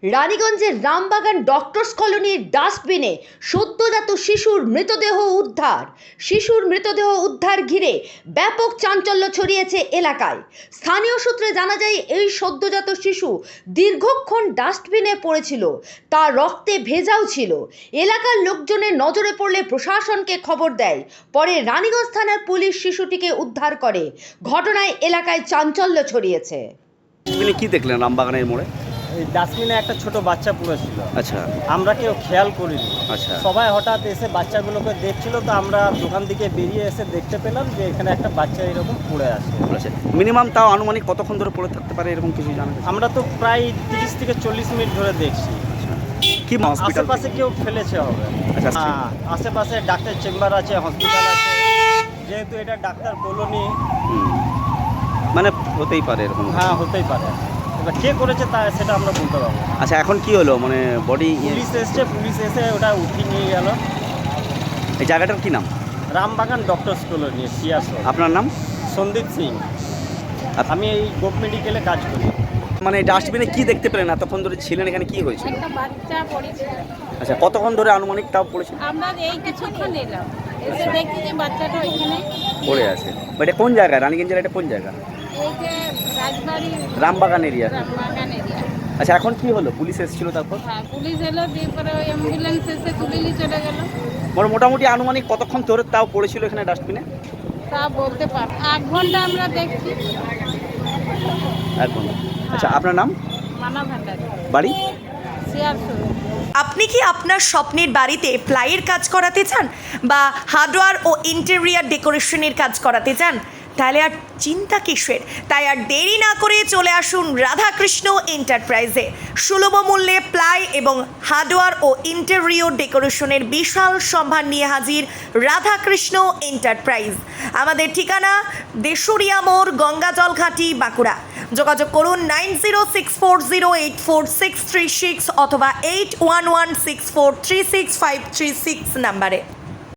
রানীগঞ্জের Rambagan doctors কলোনির ডাস্টবিনে সদ্যজাত শিশুর মৃতদেহ উদ্ধার ঘিরে ব্যাপক চাঞ্চল্য ছড়িয়েছে এলাকায়। স্থানীয় সূত্রে জানা যায়, এই সদ্যজাত শিশু দীর্ঘক্ষণ ডাস্টবিনে পড়েছিল, তা রক্তে ভেজাও ছিল। এলাকার লোকজনের নজরে পড়লে প্রশাসনকে খবর দেয়। পরে রানীগঞ্জ থানার পুলিশ শিশুটিকে উদ্ধার করে। ঘটনায় এলাকায় চাঞ্চল্য ছড়িয়েছে। কি দেখলেন রামবাগানের মোড়ে? এই ডাস্টবিনে একটা ছোট বাচ্চা পড়েছিল। আচ্ছা, আমরা কেউ খেয়াল করিনি। আচ্ছা, সবাই হঠাৎ এসে বাচ্চাগুলোকে দেখছিল, তো আমরা দোকান থেকে বেরিয়ে এসে দেখতে পেলাম যে এখানে একটা বাচ্চা এরকম পড়ে আছে। মিনিমাম তাও আনুমানিক কতক্ষণ ধরে পড়ে থাকতে পারে এরকম কিছু জানা গেছে? আমরা তো প্রায় 30 থেকে 40 মিনিট ধরে দেখছি। কি হসপিটাল আশেপাশে কেউ ফেলেছে হবে। আচ্ছা, হ্যাঁ, আশেপাশে ডাক্তার চেম্বার আছে, হসপিটাল আছে, যেহেতু এটা ডাক্তার কলোনি, মানে হতেই পারে এরকম। হ্যাঁ হতেই পারে। এবার কে করেছে তা সেটা আমরা বলতে পারবো। আচ্ছা, এখন কি হলো? মানে বডি পুলিশ এসে ওটা উঠিয়ে নিয়ে গেল। এই জায়গাটার কি নাম? রামবাগান ডক্টরস কলোনি, সিয়াস। আপনার নাম? সন্দীপ সিং। আমি এই গোপ মেডিকেলে কাজ করি। মানে ডাস্টবিনে কি দেখতে পেলেন? এতক্ষণ ধরে ছিলেন এখানে, কি হয়েছে? একটা বাচ্চা পড়েছিল। আচ্ছা, কতক্ষণ ধরে আনুমানিক তাও পড়েছে? আমরা এই কিছুক্ষণ এলাম, এসে দেখছি যে বাচ্চাটা ওইখানে পড়ে আছে। এটা কোন জায়গা? রানীগঞ্জের এটা কোন জায়গা? এই যে রাজবাড়ি রামবাগান এরিয়া। রামবাগান এরিয়া। আচ্ছা, এখন কি হলো? পুলিশ এসেছিল, তারপর? হ্যাঁ, পুলিশ এলো, দিয়ে পরে ওই অ্যাম্বুলেন্স এসে তুলে নিয়ে চলে গেল। মোটামুটি আনুমানিক কতক্ষণ ধরে তাও পড়েছিল এখানে ডাস্টবিনে? তা বলতে পার 1 ঘন্টা আমরা দেখছি। 1 ঘন্টা। আচ্ছা, আপনার নাম? মানা ভান্ডারী, বাড়ি? শিয়ারপুর। আপনি কি আপনার স্বপ্নের বাড়িতে প্লাইয়ের কাজ করাতে চান বা হার্ডওয়্যার ও ইন্টেরিয়র ডেকোরেশনের কাজ করাতে চান? তাহলে আর চিন্তা কিসের? তাই আর দেরি না করে চলে আসুন রাধাকৃষ্ণ এন্টারপ্রাইজে। সুলভ মূল্যে প্লাই এবং হার্ডওয়্যার ও ইন্টেরিয়র ডেকোরেশনের বিশাল সম্ভার নিয়ে হাজির রাধাকৃষ্ণ এন্টারপ্রাইজ। আমাদের ঠিকানা দেশুরিয়া মোড়, গঙ্গাজল ঘাটি, বাঁকুড়া। যোগাযোগ করুন 9064084636 অথবা 8116436536 নাম্বারে।